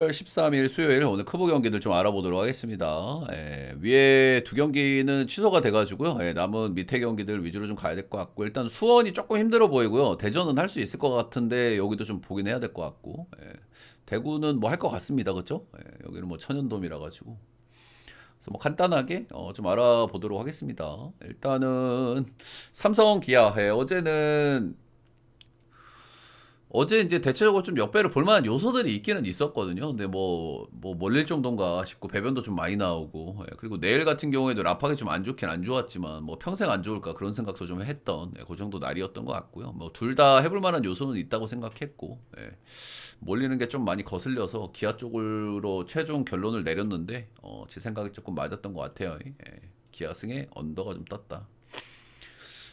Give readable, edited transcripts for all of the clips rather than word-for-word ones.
10월 13일 수요일 오늘 크보 경기들 좀 알아보도록 하겠습니다. 위에 두 경기는 취소가 돼가지고요. 남은 밑에 경기들 위주로 좀 가야 될 것 같고 일단 수원이 조금 힘들어 보이고요. 대전은 할 수 있을 것 같은데 여기도 좀 보긴 해야 될 것 같고 대구는 뭐 할 것 같습니다. 그죠? 여기는 뭐 천연돔이라 가지고 그래서 뭐 간단하게 좀 알아보도록 하겠습니다. 일단은 삼성 기아 어제 이제 대체적으로 좀 역배를 볼 만한 요소들이 있기는 있었거든요. 근데 뭐 몰릴 정도인가 싶고 배변도 좀 많이 나오고 그리고 내일 같은 경우에도 라팍이 좀 안 좋긴 안 좋았지만 뭐 평생 안 좋을까 그런 생각도 좀 했던 그 정도 날이었던 것 같고요. 뭐 둘 다 해볼 만한 요소는 있다고 생각했고 몰리는 게 좀 많이 거슬려서 기아 쪽으로 최종 결론을 내렸는데 제 생각이 조금 맞았던 것 같아요. 기아 승에 언더가 좀 떴다.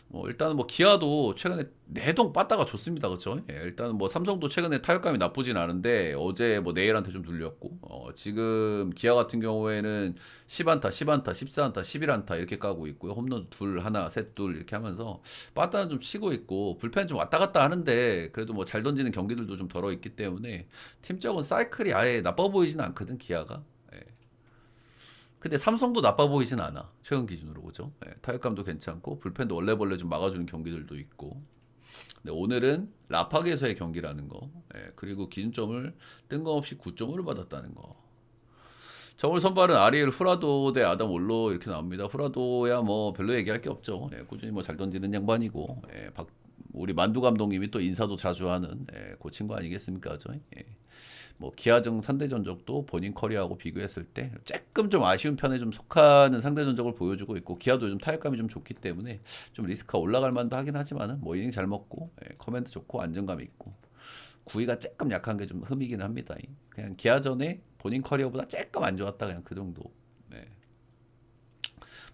뭐 일단은 뭐 기아도 최근에 내동 빠따가 좋습니다. 그렇죠? 일단은 뭐 삼성도 최근에 타격감이 나쁘진 않은데 어제 뭐 네일한테 좀 눌렸고 지금 기아 같은 경우에는 10안타, 10안타, 14안타, 11안타 이렇게 까고 있고요. 홈런 둘, 하나, 셋, 둘 이렇게 하면서 빠따는 좀 치고 있고 불펜 좀 왔다 갔다 하는데 그래도 뭐 잘 던지는 경기들도 좀 덜어 있기 때문에 팀적인 사이클이 아예 나빠 보이지는 않거든 기아가. 예. 근데 삼성도 나빠 보이진 않아. 최근 기준으로 보죠. 타격감도 괜찮고 불펜도 원래벌레 좀 막아주는 경기들도 있고. 근데 오늘은 라팍에서의 경기라는 거. 그리고 기준점을 뜬금없이 9점을 받았다는 거. 자, 오늘 선발은 아리엘 후라도 대 아담 올로 이렇게 나옵니다. 후라도야 뭐 별로 얘기할 게 없죠. 꾸준히 뭐 잘 던지는 양반이고. 우리 만두 감독님이 또 인사도 자주 하는 그 친구 아니겠습니까? 뭐 기아정 상대 전적도 본인 커리어하고 비교했을 때 조금 좀 아쉬운 편에 좀 속하는 상대 전적을 보여주고 있고 기아도 요즘 타격감이 좀 좋기 때문에 좀 리스크가 올라갈 만도 하긴 하지만은 뭐 이닝 잘 먹고 커맨드 좋고 안정감 있고 구위가 조금 약한 게 좀 흠이긴 합니다. 그냥 기아전에 본인 커리어보다 조금 안 좋았다 그냥 그 정도. 네.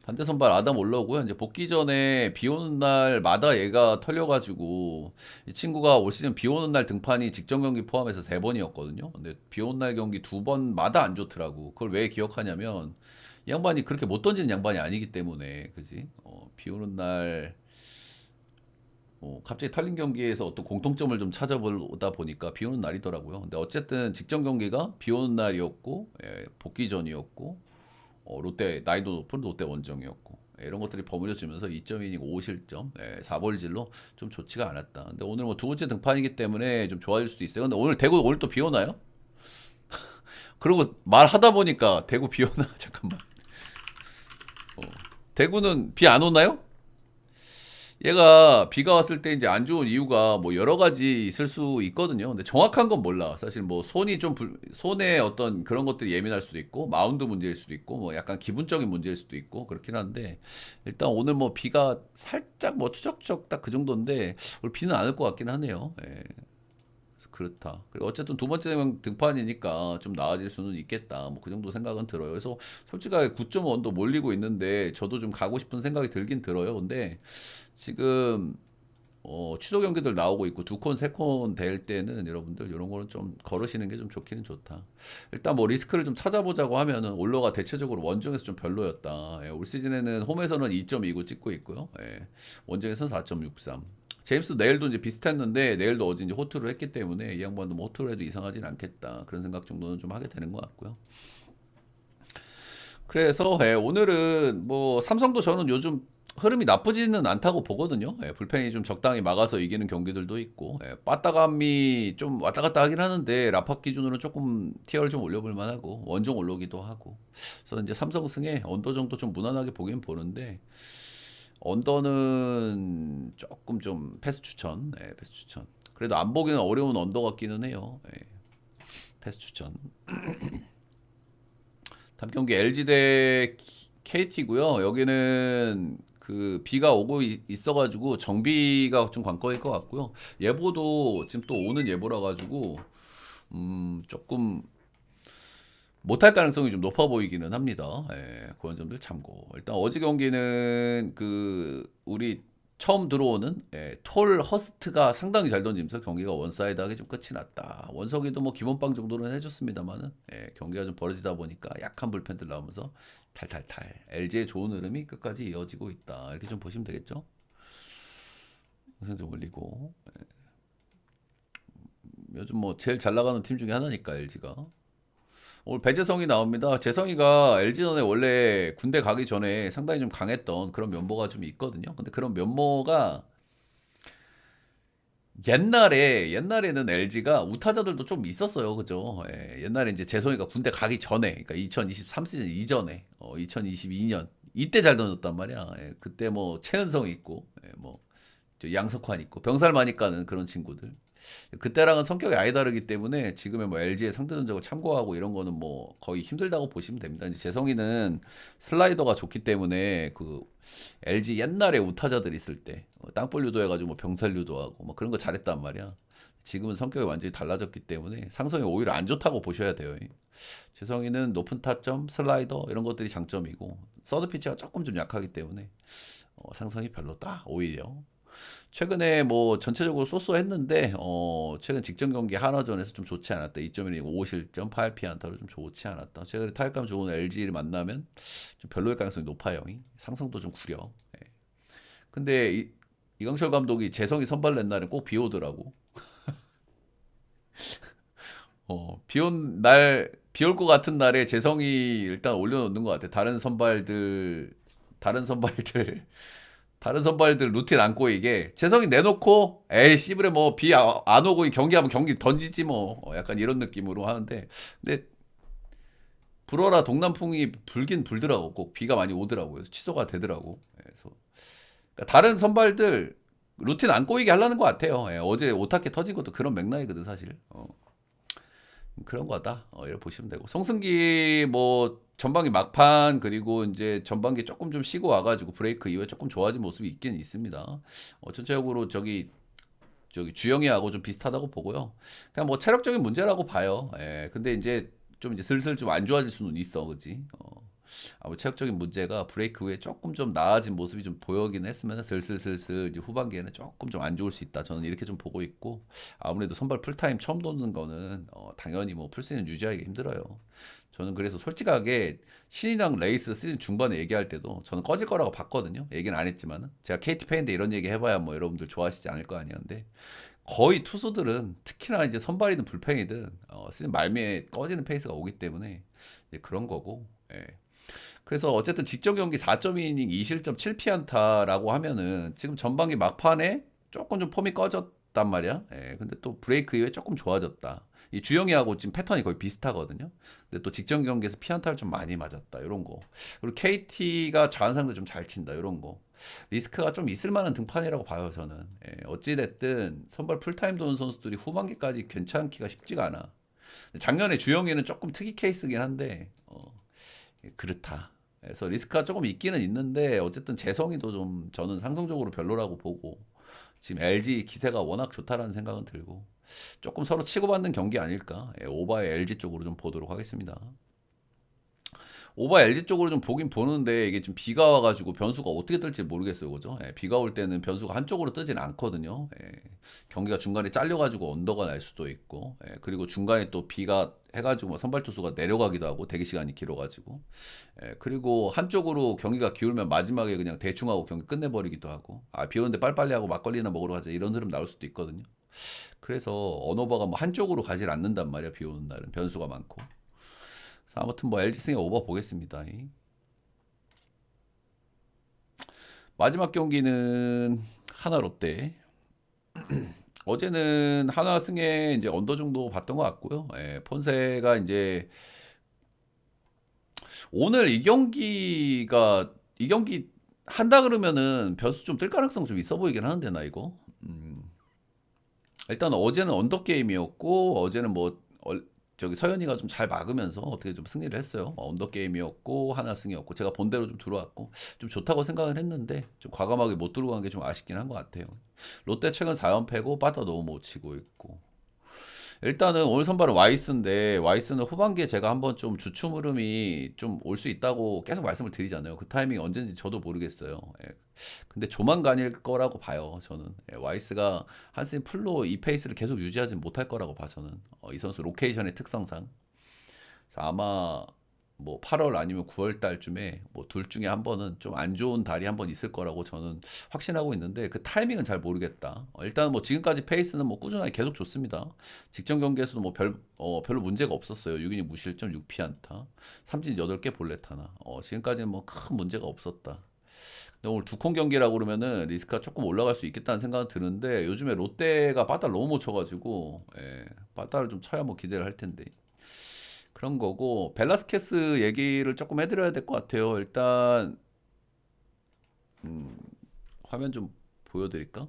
반대 선발 아담 올라오고요. 이제 복귀 전에 비 오는 날마다 얘가 털려가지고 이 친구가 올 시즌 비 오는 날 등판이 직전 경기 포함해서 세 번이었거든요. 근데 비 오는 날 경기 두 번마다 안 좋더라고. 그걸 왜 기억하냐면 이 양반이 그렇게 못 던지는 양반이 아니기 때문에 그지? 비 오는 날 갑자기 털린 경기에서 어떤 공통점을 좀 찾아보다 보니까 비 오는 날이더라고요. 근데 어쨌든 직전 경기가 비 오는 날이었고 복귀 전이었고 롯데 나이도 높은 롯데 원정이었고 이런 것들이 버무려지면서 2.2이닝 5실점 4벌질로 좀 좋지가 않았다. 근데 오늘 뭐 두 번째 등판이기 때문에 좀 좋아질 수도 있어요. 근데 오늘 대구 오늘 또 비 오나요? 그리고 말하다 보니까 대구 비 오나 잠깐만. 대구는 비 안 오나요? 얘가 비가 왔을 때 이제 안 좋은 이유가 뭐 여러 가지 있을 수 있거든요. 근데 정확한 건 몰라. 사실 뭐 손에 어떤 그런 것들이 예민할 수도 있고 마운드 문제일 수도 있고 뭐 약간 기분적인 문제일 수도 있고 그렇긴 한데 일단 오늘 뭐 비가 살짝 뭐 추적추적 딱 그 정도인데 오늘 비는 안 올 것 같긴 하네요. 그래서 그렇다. 그리고 어쨌든 두 번째 등판이니까 좀 나아질 수는 있겠다. 뭐 그 정도 생각은 들어요. 그래서 솔직하게 9.5도 몰리고 있는데 저도 좀 가고 싶은 생각이 들긴 들어요. 근데 지금 취소 경기들 나오고 있고 두 콘, 세 콘 될 때는 여러분들 이런 거는 좀 걸으시는 게 좀 좋기는 좋다. 일단 뭐 리스크를 좀 찾아보자고 하면은 올로가 대체적으로 원정에서 좀 별로였다. 올 시즌에는 홈에서는 2.29 찍고 있고요. 원정에서는 4.63. 제임스 내일도 이제 비슷했는데 내일도 어제 이제 호투를 했기 때문에 이 양반도 뭐 호투를 해도 이상하진 않겠다. 그런 생각 정도는 좀 하게 되는 것 같고요. 그래서 오늘은 뭐 삼성도 저는 요즘 흐름이 나쁘지는 않다고 보거든요. 불펜이 좀 적당히 막아서 이기는 경기들도 있고 빠따감이 좀 왔다 갔다 하긴 하는데 라팍 기준으로 조금 티어를 좀 올려볼 만하고 원정 올라오기도 하고 그래서 이제 삼성승에 언더 정도 좀 무난하게 보긴 보는데 언더는 조금 좀 패스 추천. 패스 추천. 그래도 안 보기는 어려운 언더 같기는 해요. 패스 추천. 다음 경기 LG 대 KT고요. 여기는 그 비가 오고 있어가지고 정비가 좀 관건일 것 같고요. 예보도 지금 또 오는 예보라 가지고 조금 못할 가능성이 좀 높아 보이기는 합니다. 그런 점들 참고. 일단 어제 경기는 그 우리 처음 들어오는 톨 허스트가 상당히 잘 던지면서 경기가 원사이드하게 좀 끝이 났다. 원석이도 뭐 기본빵 정도는 해줬습니다만은 경기가 좀 벌어지다 보니까 약한 불펜들 나오면서 탈탈탈 LG의 좋은 흐름이 끝까지 이어지고 있다. 이렇게 좀 보시면 되겠죠. 영상 좀 올리고 요즘 뭐 제일 잘 나가는 팀 중에 하나니까 LG가 오늘 배재성이 나옵니다. 재성이가 LG전에 원래 군대 가기 전에 상당히 좀 강했던 그런 면모가 좀 있거든요. 근데 그런 면모가 옛날에는 LG가 우타자들도 좀 있었어요. 그죠? 예, 옛날에 이제 재성이가 군대 가기 전에, 그러니까 2023 시즌 이전에, 2022년 이때 잘 던졌단 말이야. 예, 그때 뭐 최은성이 있고, 예, 뭐 양석환 있고, 병살 많이 까는 그런 친구들. 그때랑은 성격이 아예 다르기 때문에 지금의 뭐 LG의 상대 전적을 참고하고 이런 거는 뭐 거의 힘들다고 보시면 됩니다. 이제 재성이는 슬라이더가 좋기 때문에 그 LG 옛날에 우타자들 있을 때 땅볼 유도 해가지고 뭐 병살 유도하고 뭐 그런 거 잘했단 말이야. 지금은 성격이 완전히 달라졌기 때문에 상성이 오히려 안 좋다고 보셔야 돼요. 재성이는 높은 타점, 슬라이더 이런 것들이 장점이고 서드 피치가 조금 좀 약하기 때문에 상성이 별로다 오히려. 최근에 뭐 전체적으로 쏘쏘했는데 최근 직전 경기 한화전에서 좀 좋지 않았다. 2.1이고 5실점 8피안타로 좀 좋지 않았다. 최근에 타격감 좋은 LG를 만나면 좀 별로일 가능성이 높아요. 상성도 좀 구려. 예. 근데 이강철 감독이 재성이 선발 낸 날은 꼭 비 오더라고. 비 올 것 같은 날에 재성이 일단 올려놓는 것 같아. 다른 선발들 루틴 안 꼬이게 재성이 내놓고 에이 씨부레 뭐 비 안 오고 경기하면 경기 던지지 뭐 약간 이런 느낌으로 하는데 근데 불어라 동남풍이 불긴 불더라고. 꼭 비가 많이 오더라고요. 그래서 취소가 되더라고. 그래서 그러니까 다른 선발들 루틴 안 꼬이게 하려는 것 같아요. 예, 어제 오타케 터진 것도 그런 맥락이거든 사실. 그런 거다. 이렇게 보시면 되고. 송승기 뭐 전반기 막판 그리고 이제 전반기 조금 좀 쉬고 와가지고 브레이크 이후에 조금 좋아진 모습이 있긴 있습니다. 전체적으로 저기 주영이하고 좀 비슷하다고 보고요. 그냥 뭐 체력적인 문제라고 봐요. 예. 근데 이제 슬슬 좀 안 좋아질 수는 있어, 그지? 뭐 체력적인 문제가 브레이크 후에 조금 좀 나아진 모습이 좀 보여긴 했으면 슬슬 이제 후반기에는 조금 좀 안 좋을 수 있다. 저는 이렇게 좀 보고 있고 아무래도 선발 풀타임 처음 도는 거는 당연히 뭐 풀시즌 유지하기 힘들어요. 저는 그래서 솔직하게 신인왕 레이스 시즌 중반에 얘기할 때도 저는 꺼질 거라고 봤거든요. 얘기는 안 했지만은 제가 KT 팬인데 이런 얘기 해봐야 뭐 여러분들 좋아하시지 않을 거 아니었는데 거의 투수들은 특히나 이제 선발이든 불펜이든 시즌 말미에 꺼지는 페이스가 오기 때문에 이제 그런 거고. 예. 그래서 어쨌든 직전 경기 4.2이닝 2실점 7피안타라고 하면은 지금 전반기 막판에 조금 좀 폼이 꺼졌단 말이야. 예, 근데 또 브레이크 이후에 조금 좋아졌다. 이 주영이하고 지금 패턴이 거의 비슷하거든요. 근데 또 직전 경기에서 피안타를 좀 많이 맞았다. 이런 거. 그리고 KT가 좌완상도 좀 잘 친다. 이런 거. 리스크가 좀 있을 만한 등판이라고 봐요, 저는. 예, 어찌됐든 선발 풀타임 도는 선수들이 후반기까지 괜찮기가 쉽지가 않아. 작년에 주영이는 조금 특이 케이스긴 한데, 그렇다. 그래서 리스크가 조금 있기는 있는데 어쨌든 재성이도 좀 저는 상성적으로 별로라고 보고 지금 LG 기세가 워낙 좋다라는 생각은 들고 조금 서로 치고받는 경기 아닐까. 예, 오바의 LG 쪽으로 좀 보도록 하겠습니다. 오바 LG 쪽으로 좀 보긴 보는데 이게 좀 비가 와가지고 변수가 어떻게 뜰지 모르겠어요, 그죠? 예, 비가 올 때는 변수가 한쪽으로 뜨진 않거든요. 예, 경기가 중간에 잘려가지고 언더가 날 수도 있고, 그리고 중간에 또 비가 해가지고 뭐 선발 투수가 내려가기도 하고 대기 시간이 길어가지고, 그리고 한쪽으로 경기가 기울면 마지막에 그냥 대충 하고 경기 끝내버리기도 하고, 비 오는데 빨리빨리 하고 막걸리나 먹으러 가자 이런 흐름 나올 수도 있거든요. 그래서 언어버가 뭐 한쪽으로 가질 않는단 말이야, 비 오는 날은 변수가 많고. 아무튼 뭐 LG 승에 오버 보겠습니다. 마지막 경기는 하나 롯데. 어제는 하나 승에 이제 언더 정도 봤던 것 같고요. 폰세가 이제 오늘 이 경기 한다 그러면은 변수 좀 뜰 가능성 좀 있어 보이긴 하는데 나 이거. 일단 어제는 언더 게임이었고 어제는 뭐 저기 서현이가 좀 잘 막으면서 어떻게 좀 승리를 했어요. 언더 게임이었고 하나 승이었고 제가 본대로 좀 들어왔고 좀 좋다고 생각은 했는데 좀 과감하게 못 들어간 게 좀 아쉽긴 한 것 같아요. 롯데 최근 4연패고 빠따 너무 못 치고 있고 일단은 오늘 선발은 와이스인데 와이스는 후반기에 제가 한번 좀 주춤 흐름이 좀 올 수 있다고 계속 말씀을 드리잖아요. 그 타이밍이 언제인지 저도 모르겠어요. 근데 조만간일 거라고 봐요. 저는 와이스가 한승 풀로 이 페이스를 계속 유지하지 못할 거라고 봐 저는. 이 선수 로케이션의 특성상 그래서 아마 뭐 8월 아니면 9월 달쯤에 뭐 둘 중에 한 번은 좀 안 좋은 달이 한 번 있을 거라고 저는 확신하고 있는데 그 타이밍은 잘 모르겠다. 일단 뭐 지금까지 페이스는 뭐 꾸준하게 계속 좋습니다. 직전 경기에서도 뭐 별로 문제가 없었어요. 6이닝 무실점 6피안타, 삼진 8개 볼넷 하나. 지금까지는 뭐 큰 문제가 없었다. 근데 오늘 두콘 경기라고 그러면은 리스크가 조금 올라갈 수 있겠다는 생각은 드는데 요즘에 롯데가 빠따를 너무 못 쳐가지고 빠따를 좀 쳐야 뭐 기대를 할 텐데 그런 거고 벨라스케스 얘기를 조금 해드려야 될 것 같아요. 일단 화면 좀 보여드릴까?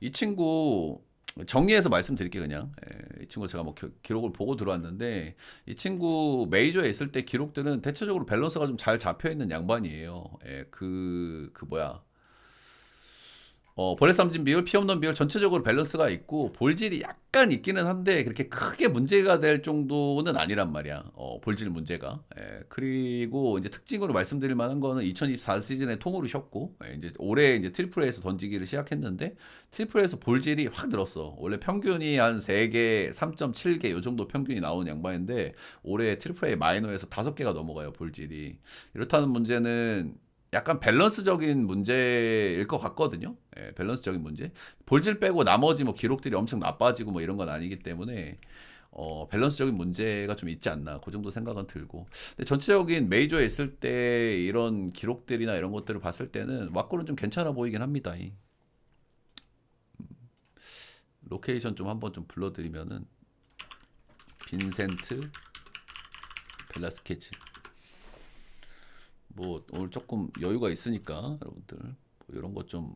이 친구 정리해서 말씀드릴게요 그냥. 이 친구 제가 뭐 기록을 보고 들어왔는데 이 친구 메이저에 있을 때 기록들은 대체적으로 밸런스가 좀 잘 잡혀 있는 양반이에요. 그 뭐야 볼넷 삼진 비율, 피홈런 비율 전체적으로 밸런스가 있고 볼질이 약간 있기는 한데 그렇게 크게 문제가 될 정도는 아니란 말이야. 볼질 문제가. 그리고 이제 특징으로 말씀드릴 만한 거는 2024 시즌에 통으로 쉬었고 이제 올해 이제 트리플 A에서 던지기를 시작했는데 트리플 A에서 볼질이 확 늘었어. 원래 평균이 한 3개, 3.7개 요 정도 평균이 나오는 양반인데 올해 트리플 A 마이너에서 5개가 넘어가요, 볼질이. 이렇다는 문제는 약간 밸런스적인 문제일 것 같거든요. 밸런스적인 문제. 볼질 빼고 나머지 뭐 기록들이 엄청 나빠지고 뭐 이런 건 아니기 때문에 밸런스적인 문제가 좀 있지 않나. 그 정도 생각은 들고. 근데 전체적인 메이저에 있을 때 이런 기록들이나 이런 것들을 봤을 때는 왁구는 좀 괜찮아 보이긴 합니다. 로케이션 좀 한번 좀 불러드리면은 빈센트 벨라스케치. 뭐 오늘 조금 여유가 있으니까 여러분들 뭐 이런 것 좀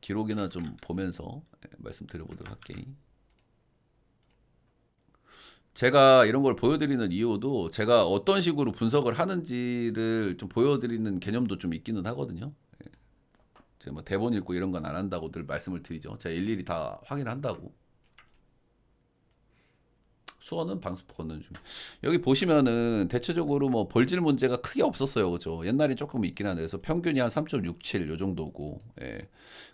기록이나 좀 보면서 말씀드려보도록 할게요. 제가 이런 걸 보여드리는 이유도 제가 어떤 식으로 분석을 하는지를 좀 보여드리는 개념도 좀 있기는 하거든요. 제가 뭐 대본 읽고 이런 건 안 한다고 늘 말씀을 드리죠. 제가 일일이 다 확인한다고. 수원은 방수포 걷는 중. 여기 보시면은 대체적으로 뭐 벌질 문제가 크게 없었어요. 그죠? 옛날에 조금 있긴 한데 그래서 평균이 한 3.67 요 정도고.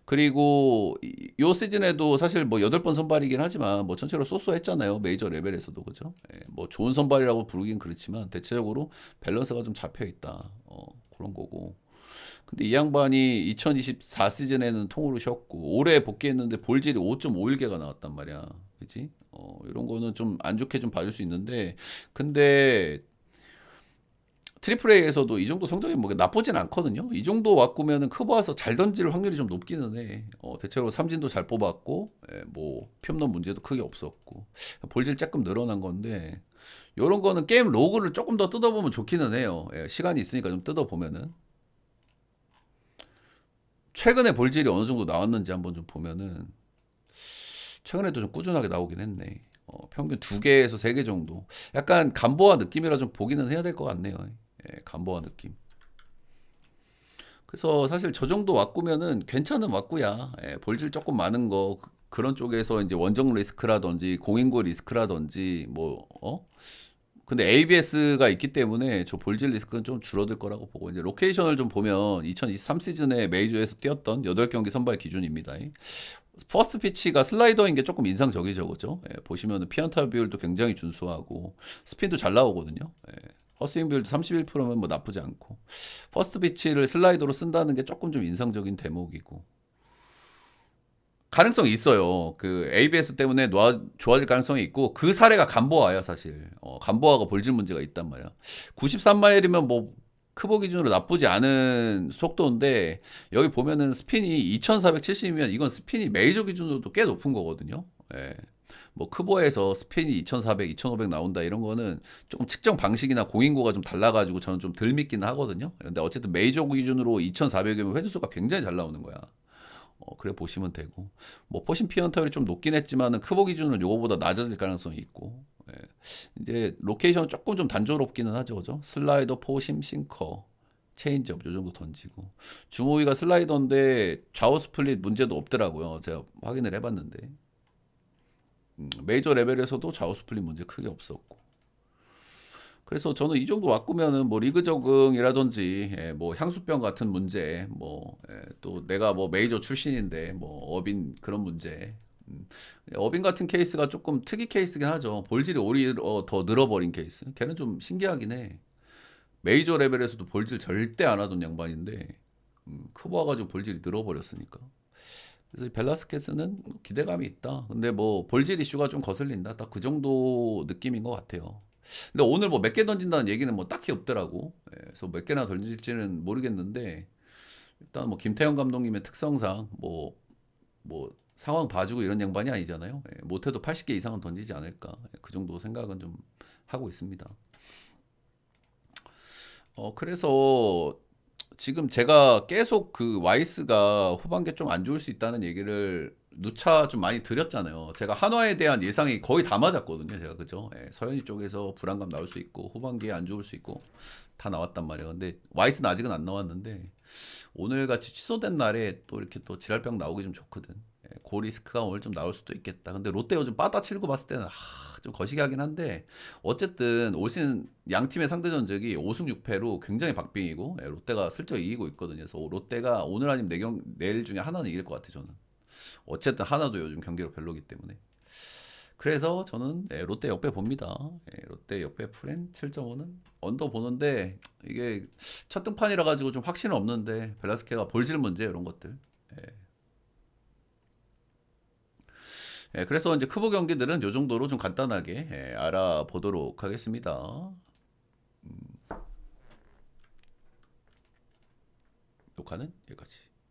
그리고 요 시즌에도 사실 뭐 8번 선발이긴 하지만 뭐 전체로 쏘쏘했잖아요. 메이저 레벨에서도 그죠? 뭐 좋은 선발이라고 부르긴 그렇지만 대체적으로 밸런스가 좀 잡혀 있다. 그런 거고. 근데 이 양반이 2024 시즌에는 통으로 쉬었고 올해 복귀했는데 볼질이 5.51개가 나왔단 말이야. 그치? 이런 거는 좀 안 좋게 좀 봐줄 수 있는데 근데 트리플 A에서도 이 정도 성적이 뭐 나쁘진 않거든요. 이 정도 와꾸면은 커브 와서 잘 던질 확률이 좀 높기는 해. 대체로 삼진도 잘 뽑았고, 뭐 홈런 문제도 크게 없었고, 볼질 조금 늘어난 건데, 이런 거는 게임 로그를 조금 더 뜯어보면 좋기는 해요. 시간이 있으니까 좀 뜯어보면은. 최근에 볼질이 어느 정도 나왔는지 한번 좀 보면은, 최근에도 좀 꾸준하게 나오긴 했네. 평균 2개에서 3개 정도. 약간 간보아 느낌이라 좀 보기는 해야 될 것 같네요. 간보아 느낌. 그래서 사실 저 정도 왁구면은 괜찮은 왁구야. 볼질 조금 많은 거 그런 쪽에서 이제 원정 리스크라든지 공인구 리스크라든지 근데 ABS가 있기 때문에 저 볼질 리스크는 좀 줄어들 거라고 보고 이제 로케이션을 좀 보면 2023 시즌에 메이저에서 뛰었던 8경기 선발 기준입니다. 퍼스트 피치가 슬라이더인 게 조금 인상적이죠, 그죠? 보시면은 피안타 비율도 굉장히 준수하고 스핀도 잘 나오거든요. 헛스윙 비율도 31%면 뭐 나쁘지 않고 퍼스트 피치를 슬라이더로 쓴다는 게 조금 좀 인상적인 대목이고 가능성이 있어요. 그 ABS 때문에 좋아질 가능성이 있고 그 사례가 간보아야 사실. 간보아가 볼질 문제가 있단 말이야. 93마일이면 뭐 크보 기준으로 나쁘지 않은 속도인데 여기 보면은 스핀이 2470이면 이건 스핀이 메이저 기준으로도 꽤 높은 거거든요. 뭐 크보에서 스핀이 2400, 2500 나온다 이런 거는 조금 측정 방식이나 공인구가 좀 달라가지고 저는 좀 덜 믿기는 하거든요. 근데 어쨌든 메이저 기준으로 2400이면 회전수가 굉장히 잘 나오는 거야. 그래 보시면 되고 뭐 포신 피언타율이 좀 높긴 했지만은 크보 기준은 요거보다 낮아질 가능성이 있고 이제 로케이션은 조금 좀 단조롭기는 하죠, 그죠? 슬라이더, 포심, 싱커, 체인지업 요 정도 던지고 주모이가 슬라이더인데 좌우 스플릿 문제도 없더라고요. 제가 확인을 해봤는데 메이저 레벨에서도 좌우 스플릿 문제 크게 없었고. 그래서 저는 이 정도 와꾸면은 뭐 리그 적응이라든지 뭐 향수병 같은 문제 또 내가 뭐 메이저 출신인데 뭐 어빈 그런 문제 어빈 같은 케이스가 조금 특이 케이스긴 하죠. 볼질이 오히려 더 늘어버린 케이스. 걔는 좀 신기하긴 해. 메이저 레벨에서도 볼질 절대 안 하던 양반인데 크보 와가지고 볼질이 늘어버렸으니까. 그래서 이 벨라스케스는 기대감이 있다. 근데 뭐 볼질 이슈가 좀 거슬린다. 딱 그 정도 느낌인 것 같아요. 근데 오늘 뭐 몇 개 던진다는 얘기는 뭐 딱히 없더라고. 예, 그래서 몇 개나 던질지는 모르겠는데 일단 뭐 김태형 감독님의 특성상 뭐 상황 봐주고 이런 양반이 아니잖아요. 예, 못해도 80개 이상은 던지지 않을까. 예, 그 정도 생각은 좀 하고 있습니다. 그래서 지금 제가 계속 그 와이스가 후반기에 좀 안 좋을 수 있다는 얘기를 누차 좀 많이 드렸잖아요. 제가 한화에 대한 예상이 거의 다 맞았거든요. 제가 그죠? 예, 서현이 쪽에서 불안감 나올 수 있고 후반기에 안 좋을 수 있고 다 나왔단 말이에요. 근데 와이스는 아직은 안 나왔는데 오늘 같이 취소된 날에 또 이렇게 또 지랄병 나오기 좀 좋거든. 예, 그 리스크가 오늘 좀 나올 수도 있겠다. 근데 롯데 요즘 빠따치고 봤을 때는 좀 거시기 하긴 한데 어쨌든 올 시즌 양 팀의 상대 전적이 5승 6패로 굉장히 박빙이고 예, 롯데가 슬쩍 이기고 있거든요. 그래서 롯데가 오늘 아니면 내일 중에 하나는 이길 것 같아요. 저는. 어쨌든 하나도 요즘 경기력 별로기 때문에. 그래서 저는 예, 롯데 역배 봅니다. 예, 롯데 역배 프랜 7.5는 언더 보는데 이게 첫 등판이라 가지고 좀 확신은 없는데 벨라스케가 볼질 문제 이런 것들. 예. 예, 그래서 이제 크보 경기들은 요 정도로 좀 간단하게 예, 알아보도록 하겠습니다. 녹화는 여기까지.